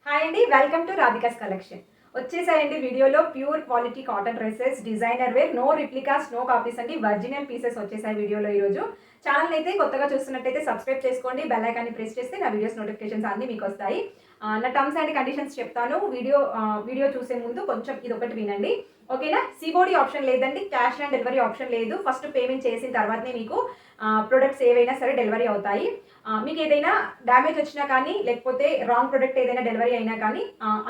Hi అండి, welcome to Radhika's collection. వచ్చేసాయండి వీడియోలో pure quality cotton dresses, designer wear, no replicas, no copies అండి, original pieces వచ్చేసాయి వీడియోలో ఈరోజు. ఛానల్ అయితే కొత్తగా చూస్తున్నట్టయితే సబ్స్క్రైబ్ చేసుకోండి, బెల్ ఐకాన్ని ప్రెస్ చేస్తే నా వీడియోస్ నోటిఫికేషన్స్ అన్నీ మీకు వస్తాయి. నా టర్మ్స్ అండ్ కండిషన్స్ చెప్తాను. వీడియో చూసే ముందు కొంచెం ఇది ఒకటి వినండి, ఓకేనా? సిబోడి ఆప్షన్ లేదండి, క్యాష్ ఆన్ డెలివరీ ఆప్షన్ లేదు. ఫస్ట్ పేమెంట్ చేసిన తర్వాతనే మీకు ప్రొడక్ట్స్ ఏవైనా సరే డెలివరీ అవుతాయి. మీకు ఏదైనా డ్యామేజ్ వచ్చినా కానీ, లేకపోతే రాంగ్ ప్రొడక్ట్ ఏదైనా డెలివరీ అయినా కానీ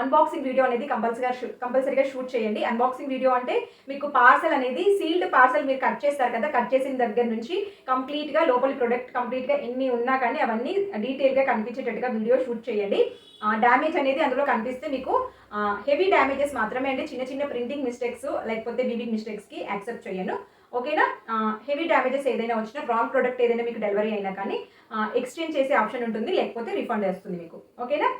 అన్బాక్సింగ్ వీడియో అనేది కంపల్సరీగా షూట్ చేయండి. అన్బాక్సింగ్ వీడియో అంటే మీకు పార్సల్ అనేది సీల్డ్ పార్సల్ మీరు కట్ చేస్తారు కదా, కట్ చేసిన దగ్గర నుంచి కంప్లీట్గా లోపలి ప్రొడక్ట్ కంప్లీట్గా ఎన్ని ఉన్నా కానీ అవన్నీ డీటెయిల్గా కనిపించేటట్టుగా వీడియో షూట్ చేయండి. డ్యామేజ్ అనేది అందులో కనిపిస్తే మీకు హెవీ డ్యామేజెస్ మాత్రమే అండి, చిన్న చిన్న ప్రింటింగ్ మిస్టేక్స్ లేకపోతే వీవింగ్ మిస్టేక్స్కి యాక్సెప్ట్ చేయను, ఓకేనా? హెవీ డ్యామేజెస్ ఏదైనా వచ్చినా, రాంగ్ ప్రొడక్ట్ ఏదైనా మీకు డెలివరీ అయినా కానీ ఎక్స్చేంజ్ చేసే ఆప్షన్ ఉంటుంది, లేకపోతే రిఫండ్ వస్తుంది మీకు, ఓకేనా?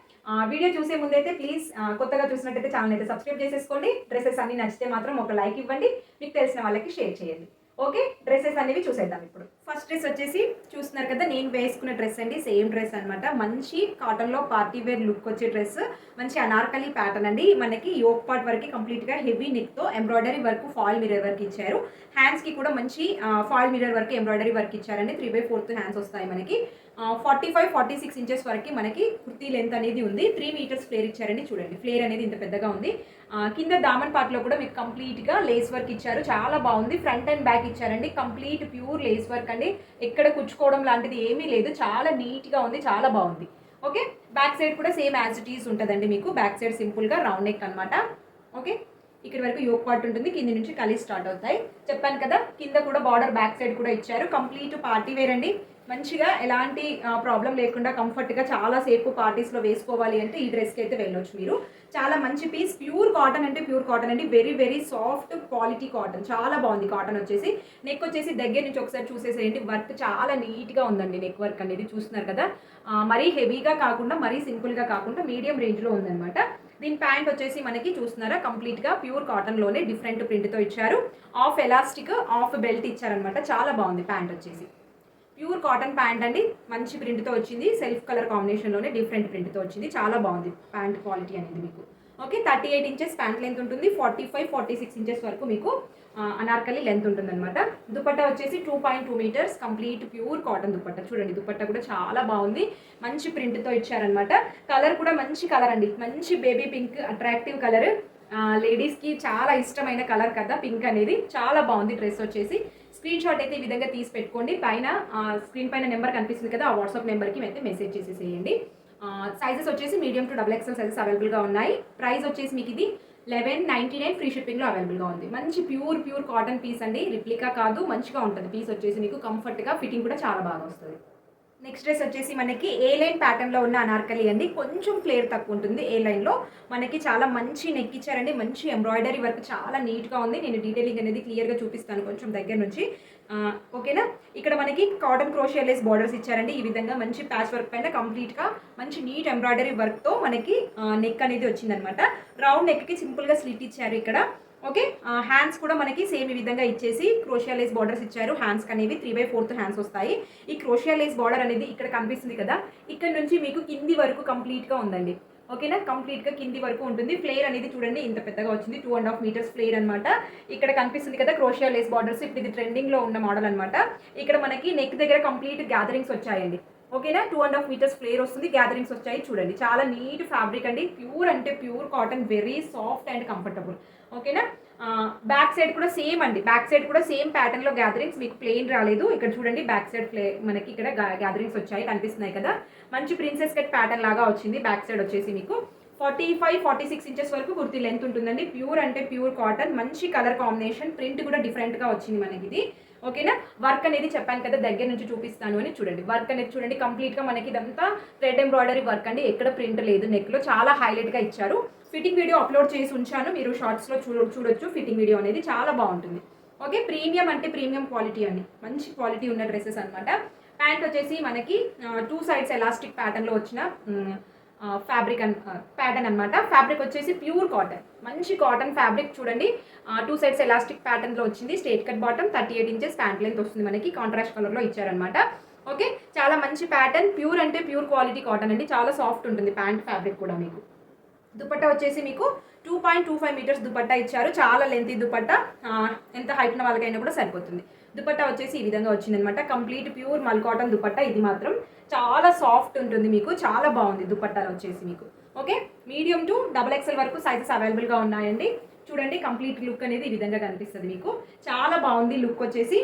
వీడియో చూసే ముందైతే ప్లీజ్ కొత్తగా చూసినట్టయితే ఛానల్ అయితే సబ్స్క్రైబ్ చేసేసుకోండి. డ్రెస్సెస్ అన్ని నచ్చితే మాత్రం ఒక లైక్ ఇవ్వండి, మీకు తెలిసిన వాళ్ళకి షేర్ చేయండి. ఓకే, డ్రెస్సెస్ అనేవి చూసేద్దాం ఇప్పుడు. ఫస్ట్ డ్రెస్ వచ్చేసి చూస్తున్నారు కదా, నేను వేసుకున్న డ్రెస్ అండి, సేమ్ డ్రెస్ అనమాట. మంచి కాటన్లో పార్టీ వేర్ లుక్ వచ్చే డ్రెస్, మంచి అనార్కలి ప్యాటర్న్ అండి. మనకి యోక్ పార్ట్ వరకు కంప్లీట్గా హెవీ నెక్తో embroidery work, foil mirror work ఇచ్చారు. హ్యాండ్స్కి కూడా మంచి foil mirror work, embroidery work ఇచ్చారండి. 3/4 హ్యాండ్స్ వస్తాయి మనకి. 45-46 ఇంచెస్ వరకు మనకి కుర్తీ లెంత్ అనేది ఉంది. 3 మీటర్స్ ఫ్లేర్ ఇచ్చారండి. చూడండి, ఫ్లేర్ అనేది ఇంత పెద్దగా ఉంది. కింద దామన్ పార్ట్లో కూడా మీకు కంప్లీట్గా లేస్ వర్క్ ఇచ్చారు, చాలా బాగుంది. ఫ్రంట్ అండ్ బ్యాక్ ఇచ్చారండి, కంప్లీట్ ప్యూర్ లేస్ వర్క్ అండి. ఎక్కడ కుచ్చుకోవడం లాంటిది ఏమీ లేదు, చాలా నీట్గా ఉంది, చాలా బాగుంది. ఓకే, బ్యాక్ సైడ్ కూడా సేమ్ యాజ్ ఇట్ ఈస్ ఉంటుందండి మీకు. బ్యాక్ సైడ్ సింపుల్గా రౌండ్ నెక్ అనమాట. ఓకే, ఇక్కడ వరకు యోక్ పార్ట్ ఉంటుంది, కింద నుంచి కలీ స్టార్ట్ అవుతాయి. చెప్పాను కదా, కింద కూడా బార్డర్ బ్యాక్ సైడ్ కూడా ఇచ్చారు. కంప్లీట్ పార్టీ వేర్ అండి, మంచిగా ఎలాంటి ప్రాబ్లం లేకుండా కంఫర్ట్గా చాలాసేపు పార్టీస్లో వేసుకోవాలి అంటే ఈ డ్రెస్కి అయితే వెళ్ళొచ్చు మీరు. చాలా మంచి పీస్, ప్యూర్ కాటన్ అంటే ప్యూర్ కాటన్ అండి, very very soft quality cotton, చాలా బాగుంది. కాటన్ వచ్చేసి నెక్ వచ్చేసి దగ్గర నుంచి ఒకసారి చూసేసేయండి, వర్క్ చాలా నీట్గా ఉందండి. నెక్ వర్క్ అనేది చూస్తున్నారు కదా, మరీ హెవీగా కాకుండా మరీ సింపుల్గా కాకుండా మీడియం రేంజ్లో ఉందన్నమాట. దీని ప్యాంట్ వచ్చేసి మనకి చూస్తున్నారా, కంప్లీట్గా ప్యూర్ కాటన్లోనే డిఫరెంట్ ప్రింట్తో ఇచ్చారు. ఆఫ్ ఎలాస్టిక్, ఆఫ్ బెల్ట్ ఇచ్చారనమాట, చాలా బాగుంది. ప్యాంట్ వచ్చేసి ప్యూర్ కాటన్ ప్యాంట్ అండి, మంచి ప్రింట్తో వచ్చింది. సెల్ఫ్ కలర్ కాంబినేషన్లోనే డిఫరెంట్ ప్రింట్తో వచ్చింది, చాలా బాగుంది ప్యాంట్ క్వాలిటీ అనేది మీకు. ఓకే, 38 ఇంచెస్ ప్యాంట్ లెంత్ ఉంటుంది. 45-46 ఇంచెస్ వరకు మీకు అనార్కలి లెంత్ ఉంటుంది అనమాట. దుపట్టా వచ్చేసి 2.2 metres complete pure cotton dupatta. చూడండి, దుపట్టా కూడా చాలా బాగుంది, మంచి ప్రింట్తో ఇచ్చారనమాట. కలర్ కూడా మంచి కలర్ అండి, మంచి బేబీ పింక్, అట్రాక్టివ్ కలర్. లేడీస్కి చాలా ఇష్టమైన కలర్ కదా పింక్ అనేది, చాలా బాగుంది డ్రెస్ వచ్చేసి. స్క్రీన్ షాట్ అయితే ఈ విధంగా తీసి పెట్టుకోండి. పైన స్క్రీన్ పైన నెంబర్ కనిపిస్తుంది కదా, ఆ వాట్సాప్ నెంబర్కి అయితే మెసేజ్ చేసేసేయండి. సైజెస్ వచ్చేసి మీడియం టు XXL సైజెస్ అవైలబుల్గా ఉన్నాయి. ప్రైస్ వచ్చేసి మీకు ఇది 1199 ఫ్రీ షిప్పింగ్లో అవైలబుల్గా ఉంది. మంచి ప్యూర్ కాటన్ పీస్ అండి, రిప్లికా కాదు, మంచిగా ఉంటుంది పీస్ వచ్చేసి మీకు. కంఫర్ట్గా ఫిట్టింగ్ కూడా చాలా బాగా వస్తుంది. నెక్స్ట్ డ్రెస్ వచ్చేసి మనకి ఏ లైన్ ప్యాటర్న్లో ఉన్న అనార్కలి అండి, కొంచెం ఫ్లేర్ తక్కువ ఉంటుంది. ఏ లైన్లో మనకి చాలా మంచి నెక్ ఇచ్చారండి, మంచి ఎంబ్రాయిడరీ వర్క్ చాలా నీట్గా ఉంది. నేను డీటెయిలింగ్ అనేది క్లియర్గా చూపిస్తాను కొంచెం దగ్గర నుంచి, ఓకేనా? ఇక్కడ మనకి కాటన్ క్రోషియా లేస్ బార్డర్స్ ఇచ్చారండి, ఈ విధంగా మంచి ప్యాచ్ వర్క్ పైన కంప్లీట్గా మంచి నీట్ ఎంబ్రాయిడరీ వర్క్తో మనకి నెక్ అనేది వచ్చిందనమాట. రౌండ్ నెక్కి సింపుల్గా స్లిట్ ఇచ్చారు ఇక్కడ. ఓకే, హ్యాండ్స్ కూడా మనకి సేమ్ ఈ విధంగా ఇచ్చేసి క్రోషియా లేస్ బార్డర్స్ ఇచ్చారు. హ్యాండ్స్ అనేవి 3/4 హ్యాండ్స్ వస్తాయి. ఈ క్రోషియా లేస్ బార్డర్ అనేది ఇక్కడ కనిపిస్తుంది కదా, ఇక్కడ నుంచి మీకు కింది వరకు కంప్లీట్గా ఉందండి, ఓకేనా? కంప్లీట్గా కింది వరకు ఉంటుంది. ఫ్లేర్ అనేది చూడండి ఇంత పెద్దగా వచ్చింది, 2.5 మీటర్స్ ఫ్లేర్ అనమాట. ఇక్కడ కనిపిస్తుంది కదా క్రోషియా లేస్ బార్డర్స్, ఇప్పుడు ఇది ట్రెండింగ్లో ఉన్న మోడల్ అనమాట. ఇక్కడ మనకి నెక్ దగ్గర కంప్లీట్ గ్యాదరింగ్స్ వచ్చాయండి, ఓకేనా? 2.5 మీటర్స్ ఫ్లేర్ వస్తుంది, గ్యాదరింగ్స్ వచ్చాయి. చూడండి, చాలా నీట్ ఫ్యాబ్రిక్ అండి, ప్యూర్ అంటే pure cotton, very soft and comfortable, ఓకేనా? బ్యాక్ సైడ్ కూడా సేమ్ అండి, బ్యాక్ సైడ్ కూడా సేమ్ ప్యాటర్న్లో గ్యాదరింగ్స్, మీకు ప్లెయిన్ రాలేదు. ఇక్కడ చూడండి బ్యాక్ సైడ్ మనకి ఇక్కడ గ్యాదరింగ్స్ వచ్చాయి, కనిపిస్తున్నాయి కదా. మంచి ప్రిన్సెస్ కట్ ప్యాటర్న్ లాగా వచ్చింది. బ్యాక్ సైడ్ వచ్చేసి మీకు 45-46 ఇంచెస్ వరకు కుర్తీ లెంత్ ఉంటుందండి. ప్యూర్ అంటే ప్యూర్ కాటన్, మంచి కలర్ కాంబినేషన్, ప్రింట్ కూడా డిఫరెంట్గా వచ్చింది మనకి ఇది, ఓకేనా? వర్క్ అనేది చెప్పాను కదా దగ్గర నుంచి చూపిస్తాను అని. చూడండి, వర్క్ అనేది చూడండి కంప్లీట్గా మనకి ఇదంతా థ్రెడ్ ఎంబ్రాయిడరీ వర్క్ అండి, ఎక్కడ ప్రింట్ లేదు. నెక్లో చాలా హైలైట్గా ఇచ్చారు. ఫిట్టింగ్ వీడియో అప్లోడ్ చేసి ఉంచాను, మీరు షార్ట్స్లో చూడొచ్చు. ఫిట్టింగ్ వీడియో అనేది చాలా బాగుంటుంది. ఓకే, ప్రీమియం అంటే ప్రీమియం క్వాలిటీ అండి, మంచి క్వాలిటీ ఉన్న డ్రెస్సెస్ అనమాట. ప్యాంట్ వచ్చేసి మనకి 2 సైడ్స్ ఎలాస్టిక్ ప్యాటర్న్లో వచ్చిన ఫ్యాబ్రిక్ ప్యాటర్న్ అనమాట. ఫ్యాబ్రిక్ వచ్చేసి ప్యూర్ కాటన్, మంచి కాటన్ ఫ్యాబ్రిక్. చూడండి, 2 సైడ్స్ ఎలాస్టిక్ ప్యాటర్న్లో వచ్చింది. Straight cut bottom, 38 inches pant length వస్తుంది మనకి, కాంట్రాస్ట్ కలర్లో ఇచ్చారనమాట. ఓకే, చాలా మంచి ప్యాటర్న్, ప్యూర్ అంటే ప్యూర్ క్వాలిటీ కాటన్ అండి, చాలా సాఫ్ట్ ఉంటుంది ప్యాంట్ ఫ్యాబ్రిక్ కూడా మీకు. దుపట్టా వచ్చేసి మీకు 2.25 మీటర్స్ దుపట్టా ఇచ్చారు. చాలా లెంతీ దుపట్టా, ఎంత హైట్ ఉన్న వాళ్ళకైనా కూడా సరిపోతుంది. దుపట్టా వచ్చేసి ఈ విధంగా వచ్చిందనమాట. కంప్లీట్ ప్యూర్ మల్ కాటన్ దుపట్టా. ఇది మాత్రం చాలా సాఫ్ట్ ఉంటుంది మీకు, చాలా బాగుంది దుపట్టాలు వచ్చేసి మీకు. ఓకే, మీడియం టు XXL వరకు సైజెస్ అవైలబుల్గా ఉన్నాయండి. చూడండి కంప్లీట్ లుక్ అనేది ఈ విధంగా కనిపిస్తుంది మీకు. చాలా బాగుంది లుక్ వచ్చేసి.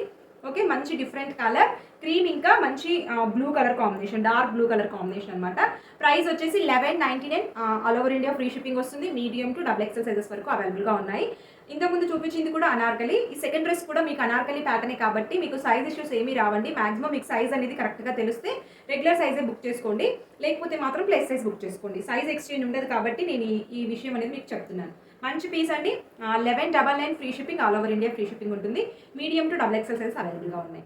ఓకే, మంచి డిఫరెంట్ కలర్ క్రీమ్, ఇంకా మంచి blue colour combination, dark blue colour combination అనమాట. ప్రైస్ వచ్చేసి 1199. All over India free shipping వస్తుంది. మీడియం టు XXL సైజెస్ వరకు అవైలబుల్గా ఉన్నాయి. ఇంతకుముందు చూపించింది కూడా అనార్కలి. ఈ సెకండ్ డ్రెస్ కూడా మీకు అనార్కలి ప్యాటర్నే కాబట్టి మీకు సైజ్ ఇష్యూస్ ఏమీ రావండి. మాక్సిమం మీకు సైజ్ అనేది కరెక్ట్గా తెలిస్తే రెగ్యులర్ సైజే బుక్ చేసుకోండి, లేకపోతే మాత్రం ప్లస్ సైజ్ బుక్ చేసుకోండి. సైజ్ ఎక్స్చేంజ్ ఉండదు కాబట్టి నేను ఈ విషయం అనేది మీకు చెప్తున్నాను. మంచి పీస్ అండి. 1199 free shipping, all over India free shipping ఉంటుంది. మీడియం టు XXL సైజ్ అవైలబుల్గా ఉన్నాయి.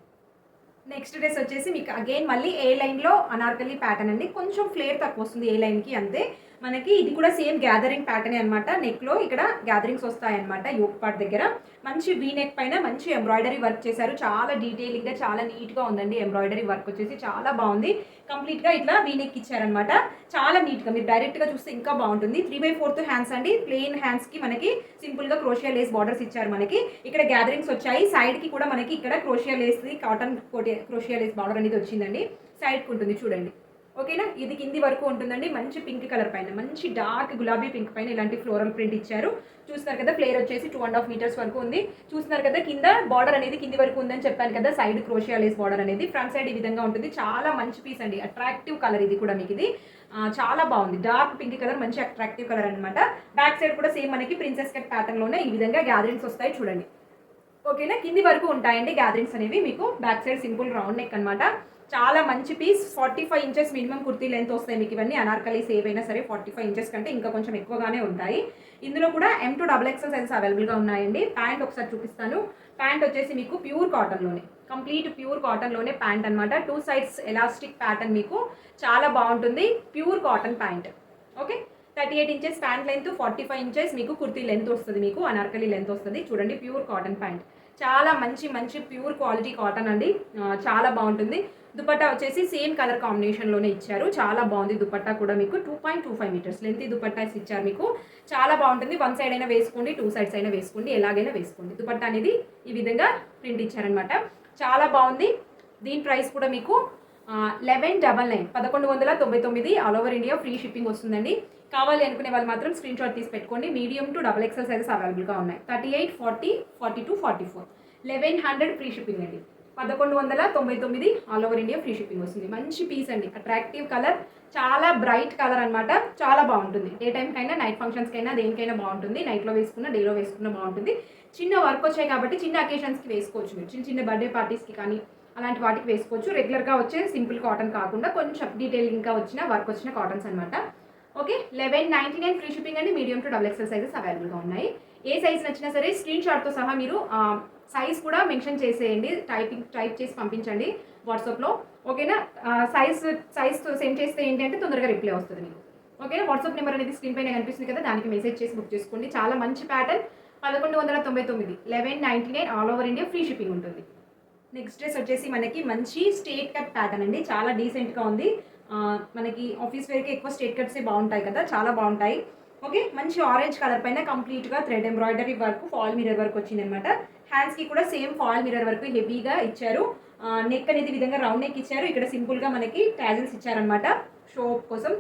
నెక్స్ట్ డ్రెస్ వచ్చేసి మీకు అగైన్ మళ్ళీ ఏ లైన్లో అనార్కలి ప్యాటర్న్ అండి. కొంచెం ఫ్లేర్ తక్కువ వస్తుంది ఏ లైన్కి అంతే. మనకి ఇది కూడా సేమ్ గ్యాదరింగ్ ప్యాటర్నే అనమాట. నెక్లో ఇక్కడ గ్యాదరింగ్స్ వస్తాయన్నమాట. యోక్ పార్ట్ దగ్గర మంచి వీ నెక్ పైన మంచి ఎంబ్రాయిడరీ వర్క్ చేశారు. చాలా డీటెయిలింగ్గా, చాలా నీట్గా ఉందండి. ఎంబ్రాయిడరీ వర్క్ వచ్చేసి చాలా బాగుంది. కంప్లీట్గా ఇట్లా వీ నెక్ ఇచ్చారనమాట. చాలా నీట్గా, మీరు డైరెక్ట్గా చూస్తే ఇంకా బాగుంటుంది. 3/4 హ్యాండ్స్ అండి. ప్లెయిన్ హ్యాండ్స్కి మనకి సింపుల్గా క్రోషియా లేస్ బార్డర్స్ ఇచ్చారు. మనకి ఇక్కడ గ్యాదరింగ్స్ వచ్చాయి. సైడ్కి కూడా మనకి ఇక్కడ క్రోషియా లేస్, కాటన్ క్రోషియా లేస్ బార్డర్ అనేది వచ్చిందండి. సైడ్కి ఉంటుంది చూడండి. ఓకేనా, ఇది కింది వరకు ఉంటుందండి. మంచి పింక్ కలర్ పైన, మంచి డార్క్ గులాబీ పింక్ పైన ఇలాంటి ఫ్లోరల్ ప్రింట్ ఇచ్చారు. చూస్తున్నారు కదా, ఫ్లేర్ వచ్చేసి 2.5 మీటర్స్ వరకు ఉంది. చూస్తున్నారు కదా, కింద బార్డర్ అనేది కింది వరకు ఉందని చెప్పాను కదా. సైడ్ క్రోషియా లేస్ బార్డర్ అనేది, ఫ్రంట్ సైడ్ ఈ విధంగా ఉంటుంది. చాలా మంచి పీస్ అండి. అట్రాక్టివ్ కలర్ ఇది కూడా మీకు. ఇది చాలా బాగుంది. డార్క్ పింక్ కలర్, మంచి అట్రాక్టివ్ కలర్ అనమాట. బ్యాక్ సైడ్ కూడా సేమ్ మనకి ప్రిన్సెస్ కట్ ప్యాటర్న్ లోనే ఈ విధంగా గ్యాదరింగ్స్ వస్తాయి చూడండి. ఓకేనా, కింది వరకు ఉంటాయండి గ్యాదరింగ్స్ అనేవి మీకు. Back side simple round neck అనమాట. చాలా మంచి piece. 45 inches minimum kurti length వస్తాయి మీకు. ఇవన్నీ అనార్కలీస్ ఏవైనా సరే 45 ఇంచెస్ కంటే ఇంకా కొంచెం ఎక్కువగానే ఉంటాయి. ఇందులో కూడా M to XXL సైజెస్ అవైలబుల్గా ఉన్నాయండి. ప్యాంట్ ఒకసారి చూపిస్తాను. ప్యాంట్ వచ్చేసి మీకు ప్యూర్ కాటన్లోనే, కంప్లీట్ ప్యూర్ కాటన్లోనే ప్యాంట్ అనమాట. 2 సైడ్స్ ఎలాస్టిక్ ప్యాటర్న్ మీకు. చాలా బాగుంటుంది. Pure cotton pant. Okay, 38 inches pant length, 45 inches మీకు కుర్తీ లెంత్ వస్తుంది మీకు. అనార్కలి లెంత్ వస్తుంది చూడండి. Pure cotton pant. చాలా మంచి ప్యూర్ క్వాలిటీ కాటన్ అండి. చాలా బాగుంటుంది. దుపట్టా వచ్చేసి సేమ్ కలర్ కాంబినేషన్లోనే ఇచ్చారు. చాలా బాగుంది దుపట్టా కూడా మీకు. 2.25 మీటర్స్ లెంత్ దుపట్టాస్ ఇచ్చారు మీకు. చాలా బాగుంటుంది. 1 సైడ్ అయినా వేసుకోండి, 2 సైడ్స్ అయినా వేసుకోండి, ఎలాగైనా వేసుకోండి. దుపట్టా అనేది ఈ విధంగా ప్రింట్ ఇచ్చారనమాట. చాలా బాగుంది. దీని ప్రైస్ కూడా మీకు 1199 all over India free shipping వస్తుందండి. కావాలి అనుకునే వాళ్ళు మాత్రం స్క్రీన్ షాట్ తీసి పెట్టుకోండి. మీడియం టు XXL సైజెస్ అవైలబుల్గా ఉన్నాయి. 38, 40, 42, 44, 1100 ఫ్రీ షిప్పింగ్ అండి. 1199 all over India free shipping వస్తుంది. మంచి పీస్ అండి. అట్రాక్టివ్ కలర్, చాలా బ్రైట్ కలర్ అనమాట. చాలా బాగుంటుంది. డే టైంకైనా, నైట్ ఫంక్షన్స్కైనా, దేనికైనా బాగుంటుంది. నైట్లో వేసుకున్న, డేలో వేసుకున్న బాగుంటుంది. చిన్న వర్క్ వచ్చాయి కాబట్టి చిన్న అకేషన్స్కి వేసుకోవచ్చు మీరు. చిన్న బర్త్డే పార్టీస్కి కానీ అలాంటి వాటికి వేసుకోవచ్చు. రెగ్యులర్గా వచ్చే సింపుల్ కాటన్ కాకుండా కొంచెం డీటెయిలింగ్గా వచ్చిన వర్క్ వచ్చిన కాటన్స్ అనమాట. ఓకే, 1199 ఫ్రీ షిప్పింగ్ అండి. మీడియం టు XXL సైజెస్ అవైలబుల్గా ఉన్నాయి. ఏ సైజ్ నచ్చినా సరే స్క్రీన్ షాట్తో సహా మీరు సైజ్ కూడా మెన్షన్ చేసేయండి. టైప్ చేసి పంపించండి వాట్సాప్లో. ఓకేనా, సైజ్ సెండ్ చేస్తే ఏంటంటే తొందరగా రిప్లై వస్తుంది మీకు. ఓకేనా, వాట్సాప్ నెంబర్ అనేది స్క్రీన్ పైన కనిపిస్తుంది కదా, దానికి మెసేజ్ చేసి బుక్ చేసుకోండి. చాలా మంచి pattern. 1199, 1199 all over India free shipping ఉంటుంది. నెక్స్ట్ డ్రెస్ వచ్చేసి మనకి మంచి స్ట్రేట్ కట్ ప్యాటర్న్ అండి. చాలా డీసెంట్గా ఉంది. మనకి ఆఫీస్ వేర్కి ఎక్కువ స్ట్రేట్ కట్సే బాగుంటాయి కదా, చాలా బాగుంటాయి. ఓకే, మంచి ఆరెంజ్ కలర్ పైన కంప్లీట్గా thread embroidery work, fall mirror work వచ్చింది అనమాట. హ్యాండ్స్కి కూడా సేమ్ ఫాల్ మిర్రర్ వర్క్ హెవీగా ఇచ్చారు. నెక్ అనేది విధంగా రౌండ్ నెక్ ఇచ్చారు. ఇక్కడ సింపుల్గా మనకి టాజిల్స్ ఇచ్చారనమాట. షో కోసం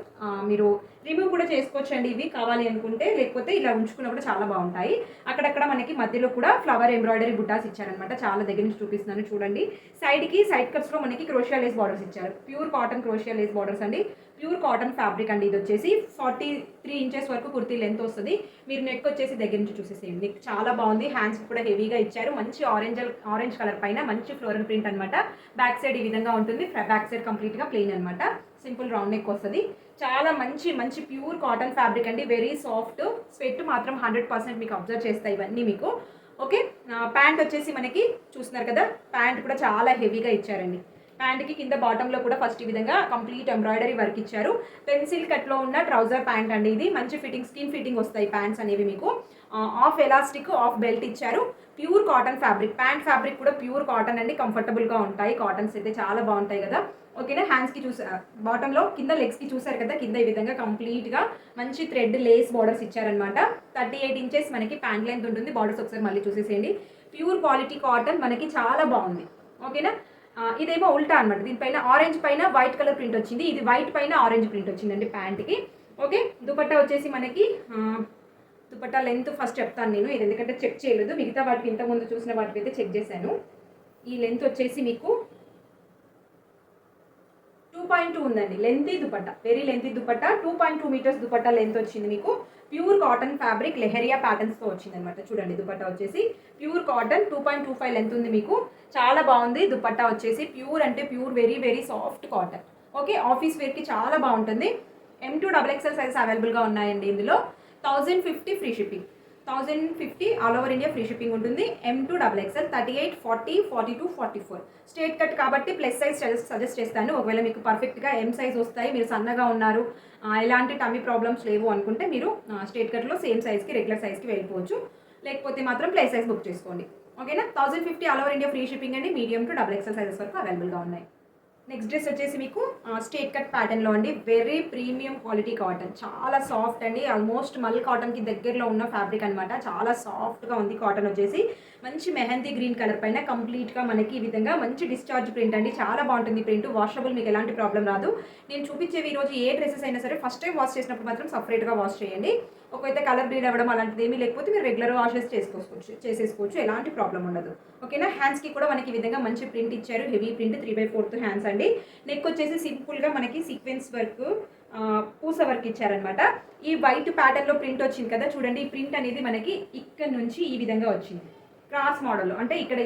మీరు రిమూవ్ కూడా చేసుకోవచ్చండి ఇవి కావాలి అనుకుంటే, లేకపోతే ఇలా ఉంచుకున్న కూడా చాలా బాగుంటాయి. అక్కడక్కడ మనకి మధ్యలో కూడా ఫ్లవర్ ఎంబ్రాయిడరీ బుట్టాస్ ఇచ్చారనమాట. చాలా దగ్గర నుంచి చూపిస్తున్నాను చూడండి. సైడ్ కట్స్లో మనకి క్రోషియా లేస్ బార్డర్స్ ఇచ్చారు. ప్యూర్ కాటన్ క్రోషియా లేస్ బార్డర్స్ అండి. ప్యూర్ కాటన్ ఫ్యాబ్రిక్ అండి. ఇది వచ్చేసి 43 ఇంచెస్ వరకు కుర్తీ లెంత్ వస్తుంది. మీరు నెక్ వచ్చేసి దగ్గర నుంచి చూసేసేయండి. నెక్ చాలా బాగుంది. హ్యాండ్స్ కూడా హెవీగా ఇచ్చారు. మంచి ఆరెంజ్ కలర్ పైన మంచి ఫ్లోరల్ ప్రింట్ అనమాట. బ్యాక్ సైడ్ ఈ విధంగా ఉంటుంది. బ్యాక్ సైడ్ కంప్లీట్గా ప్లెయిన్ అనమాట. సింపుల్ రౌండ్ నెక్ వస్తుంది. చాలా మంచి ప్యూర్ కాటన్ ఫ్యాబ్రిక్ అండి. Very soft. స్వెట్ మాత్రం 100% మీకు అబ్జర్వ్ చేస్తాయి ఇవన్నీ మీకు. ఓకే, ప్యాంట్ వచ్చేసి మనకి చూస్తున్నారు కదా, ప్యాంట్ కూడా చాలా హెవీగా ఇచ్చారండి. ప్యాంట్కి కింద బాటంలో కూడా ఫస్ట్ ఈ విధంగా కంప్లీట్ ఎంబ్రాయిడరీ వర్క్ ఇచ్చారు. పెన్సిల్ కట్లో ఉన్న ట్రౌజర్ ప్యాంట్ అండి ఇది. మంచి ఫిట్టింగ్, స్కిన్ ఫిట్టింగ్ వస్తాయి ప్యాంట్స్ అనేవి మీకు. ఆఫ్ ఎలాస్టిక్, ఆఫ్ బెల్ట్ ఇచ్చారు. Pure cotton fabric. Pant fabric కూడా ప్యూర్ కాటన్ అండి. కంఫర్టబుల్గా ఉంటాయి. కాటన్స్ అయితే చాలా బాగుంటాయి కదా. ఓకేనా. హ్యాండ్స్కి బాటంలో కింద లెగ్స్కి చూసారు కదా, కింద ఈ విధంగా కంప్లీట్గా మంచి థ్రెడ్ లేస్ బార్డర్స్ ఇచ్చారనమాట. 38 ఇంచెస్ మనకి ప్యాంట్ లెంత్ ఉంటుంది. బార్డర్స్ ఒకసారి మళ్ళీ చూసేసేయండి. ప్యూర్ క్వాలిటీ కాటన్ మనకి చాలా బాగుంది. ఓకేనా. ఇదేమో ఉల్టా అనమాట. దీనిపైన ఆరెంజ్ పైన వైట్ కలర్ ప్రింట్ వచ్చింది, ఇది వైట్ పైన ఆరెంజ్ ప్రింట్ వచ్చిందండి ప్యాంట్కి. ఓకే. దుపట్టా వచ్చేసి మనకి దుపట్టా లెంత్ ఫస్ట్ చెప్తాను నేను, ఇది ఎందుకంటే చెక్ చేయలేదు, మిగతా వాటికి ఇంతకుముందు చూసిన వాటికి అయితే చెక్ చేశాను. ఈ లెంత్ వచ్చేసి మీకు 2.2 ఉందండి. Lengthy dupatta, very lengthy dupatta. 2.2 metres dupatta length వచ్చింది మీకు. ప్యూర్ కాటన్ ఫ్యాబ్రిక్ లెహరియా ప్యాటర్న్స్తో వచ్చింది అనమాట. చూడండి దుపట్టా వచ్చేసి ప్యూర్ కాటన్ 2.25 లెంత్ ఉంది మీకు. చాలా బాగుంది దుపట్టా వచ్చేసి. ప్యూర్ అంటే pure, very very soft cotton. Okay. Office వేర్కి చాలా బాగుంటుంది. M2 XXL సైజెస్ అవైలబుల్గా ఉన్నాయండి. ఇందులో 1050 free shipping, 1050 all over India free shipping ఉంటుంది. M2 XXL 38, 40, 42, 44 స్ట్రేట్ కట్ కాబట్టి ప్లస్ సైజ్ సజెస్ట్ చేస్తాను. ఒకవేళ మీకు పర్ఫెక్ట్గా M సైజ్ వస్తాయి, మీరు సన్నగా ఉన్నారు, ఎలాంటి టమ్మీ ప్రాబ్లమ్స్ లేవు అనుకుంటే మీరు స్ట్రేట్ కట్లో సేమ్ సైజ్కి రెగ్యులర్ సైజ్కి వెళ్ళిపోవచ్చు. లేకపోతే మాత్రం ప్లస్ సైజ్ బుక్ చేసుకోండి. ఓకేనా. 1050 all over India free shipping అండి. మీడియం టు XXL సైజెస్ వరకు అవైలబుల్గా ఉన్నాయి. నెక్స్ట్ డ్రెస్ వచ్చేసి మీకు స్ట్రేట్ కట్ ప్యాటర్న్లో అండి. వెరీ ప్రీమియం క్వాలిటీ కాటన్, చాలా సాఫ్ట్ అండి. ఆల్మోస్ట్ మల్ కాటన్కి దగ్గరలో ఉన్న ఫ్యాబ్రిక్ అనమాట. చాలా సాఫ్ట్గా ఉంది కాటన్ వచ్చేసి. మంచి మెహందీ గ్రీన్ కలర్ పైన కంప్లీట్గా మనకి ఈ విధంగా మంచి డిశ్చార్జ్ ప్రింట్ అండి. చాలా బాగుంటుంది ప్రింట్. వాషబుల్, మీకు ఎలాంటి ప్రాబ్లం రాదు. నేను చూపించేవి ఈరోజు ఏ డ్రెస్సెస్ అయినా సరే ఫస్ట్ టైం వాష్ చేసినప్పుడు మాత్రం సపరేట్గా వాష్ చేయండి. ఒకవేళ కలర్ బ్లీడ్ అవ్వడం అలాంటిది ఏమీ లేకపోతే మీరు రెగ్యులర్ వాషెస్ చేసేసుకోవచ్చు, ఎలాంటి ప్రాబ్లం ఉండదు. ఓకేనా. హ్యాండ్స్కి కూడా మనకి ఈ విధంగా మంచి ప్రింట్ ఇచ్చారు. హెవీ ప్రింట్ 3/4 హ్యాండ్స్ అండి. నెక్ వచ్చేసి సింపుల్గా మనకి సీక్వెన్స్ వర్క్, పూస వర్క్ ఇచ్చారనమాట. ఈ వైట్ ప్యాటర్న్లో ప్రింట్ వచ్చింది కదా చూడండి. ఈ ప్రింట్ అనేది మనకి ఇక్కడ నుంచి ఈ విధంగా వచ్చింది క్రాస్ మోడల్. అంటే ఇక్కడ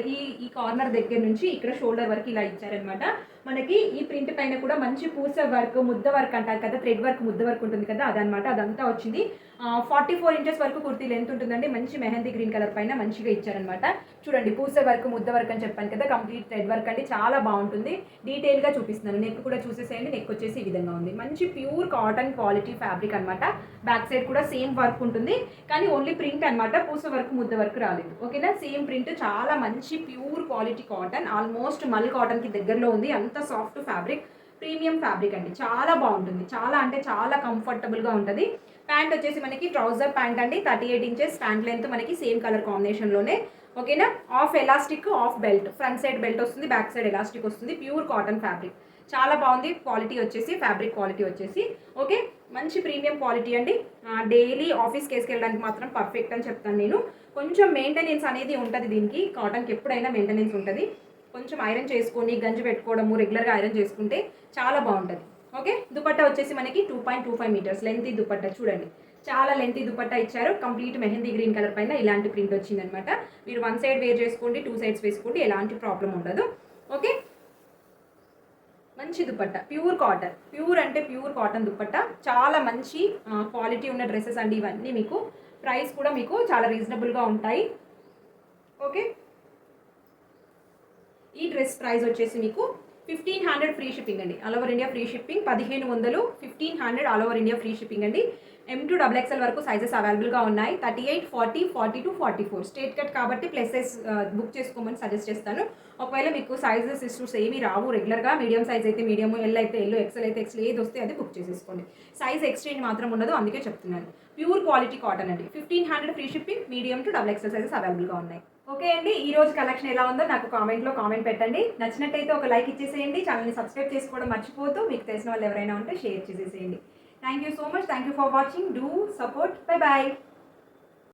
ఈ కార్నర్ దగ్గర నుంచి ఇక్కడ షోల్డర్ వరకు ఇలా ఇచ్చారనమాట. మనకి ఈ ప్రింట్ పైన కూడా మంచి పూస వర్క్, ముద్ద వర్క్ అంటారు కదా, థ్రెడ్ వర్క్, ముద్ద వర్క్ ఉంటుంది కదా, అదనమాట. అదంతా వచ్చింది. 44 ఇంచెస్ వరకు కుర్తీ లెంత్ ఉంటుందండి. మంచి మెహందీ గ్రీన్ కలర్ పైన మంచిగా ఇచ్చారనమాట. చూడండి పూస వర్క్, ముద్ద వర్క్ అని చెప్పాను కదా, కంప్లీట్ థ్రెడ్ వర్క్ అండి. చాలా బాగుంటుంది. డీటెయిల్గా చూపిస్తున్నాను. నెక్ కూడా చూసేసేయండి. నెక్ వచ్చేసి ఈ విధంగా ఉంది. మంచి ప్యూర్ కాటన్ క్వాలిటీ ఫ్యాబ్రిక్ అనమాట. బ్యాక్ సైడ్ కూడా సేమ్ వర్క్ ఉంటుంది, కానీ ఓన్లీ ప్రింట్ అనమాట. పూస వర్క్, ముద్ద వర్క్ రాలేదు. ఓకేనా. Same print. చాలా మంచి ప్యూర్ క్వాలిటీ కాటన్. ఆల్మోస్ట్ మల్ కాటన్కి దగ్గరలో ఉంది. అంత సాఫ్ట్ ఫ్యాబ్రిక్, ప్రీమియం ఫ్యాబ్రిక్ అండి. చాలా బాగుంటుంది. చాలా అంటే చాలా కంఫర్టబుల్గా ఉంటుంది. ప్యాంట్ వచ్చేసి మనకి ట్రౌజర్ ప్యాంట్ అండి. 38 ఇంచెస్ ప్యాంట్ లెంత్ మనకి సేమ్ కలర్ కాంబినేషన్లోనే. ఓకేనా. Of elastic, of belt, front side belt వస్తుంది, బ్యాక్ సైడ్ ఎలాస్టిక్ వస్తుంది. ప్యూర్ కాటన్ ఫ్యాబ్రిక్ చాలా బాగుంది. క్వాలిటీ వచ్చేసి, ఫ్యాబ్రిక్ క్వాలిటీ వచ్చేసి ఓకే మంచి ప్రీమియం క్వాలిటీ అండి. డైలీ ఆఫీస్కి వేసుకెళ్ళడానికి మాత్రం పర్ఫెక్ట్ అని చెప్తాను నేను. కొంచెం మెయింటెనెన్స్ అనేది ఉంటుంది దీనికి. కాటన్కి ఎప్పుడైనా మెయింటెనెన్స్ ఉంటుంది. కొంచెం ఐరన్ చేసుకొని గంజి పెట్టుకోవడము, రెగ్యులర్గా ఐరన్ చేసుకుంటే చాలా బాగుంటుంది. ఓకే. దుపట్టా వచ్చేసి మనకి 2.25 మీటర్స్ లెంతీ దుపట్టా. చూడండి చాలా లెంతీ దుపట్టా ఇచ్చారు. కంప్లీట్ మెహందీ గ్రీన్ కలర్ పైన ఇలాంటి ప్రింట్ వచ్చిందనమాట. మీరు 1 సైడ్ వేర్ చేసుకోండి, 2 సైడ్స్ వేసుకోండి, ఎలాంటి ప్రాబ్లం ఉండదు. ఓకే. మంచి దుపట్టా, ప్యూర్ కాటన్, ప్యూర్ అంటే ప్యూర్ కాటన్ దుపట్టా. చాలా మంచి క్వాలిటీ ఉన్న డ్రెస్సెస్ అండి ఇవన్నీ. మీకు ప్రైస్ కూడా మీకు చాలా రీజనబుల్గా ఉంటాయి. ఓకే. ఈ డ్రెస్ ప్రైస్ వచ్చేసి మీకు 1500 ఫ్రీ షిప్పింగ్ అండి. All over India free shipping. 1500, 1500 all over India free shipping అండి. M2 XXL వరకు సైజెస్ అవైలబుల్గా ఉన్నాయి. 38, 40, 42, 44 స్ట్రేట్ కట్ కాబట్టి ప్లస్ సైజ్ బుక్ చేసుకోమని సజెస్ట్ చేస్తాను. ఒకవేళ మీకు సైజెస్ ఇష్యూస్ ఏమీ రావు, రెగ్యులర్గా మీడియం సైజ్ అయితే మీడియం, ఎల్ అయితే ఎల్, ఎక్సెల్ అయితే ఎక్సెల్, ఏది వస్తే అది బుక్ చేసేసుకోండి. సైజ్ ఎక్స్చేంజ్ మాత్రం ఉండదు, అందుకే చెప్తున్నాను. ప్యూర్ క్వాలిటీ కాటన్ అండి. 1500 free shipping. Medium to XXL sizes అవైలబుల్గా ఉన్నాయి. ఓకే అండి. ఈ రోజు కలెక్షన్ ఎలా ఉందో నాకు కామెంట్లో కామెంట్ పెట్టండి. నచ్చినట్టయితే ఒక లైక్ ఇచ్చేసేయండి. ఛానల్ని సబ్స్క్రైబ్ చేసుకోవడం మర్చిపోతూ మీకు తెలిసిన వాళ్ళు ఎవరైనా ఉంటే షేర్ చేసేసేయండి. Thank you so much. Thank you for watching. Do support. Bye bye.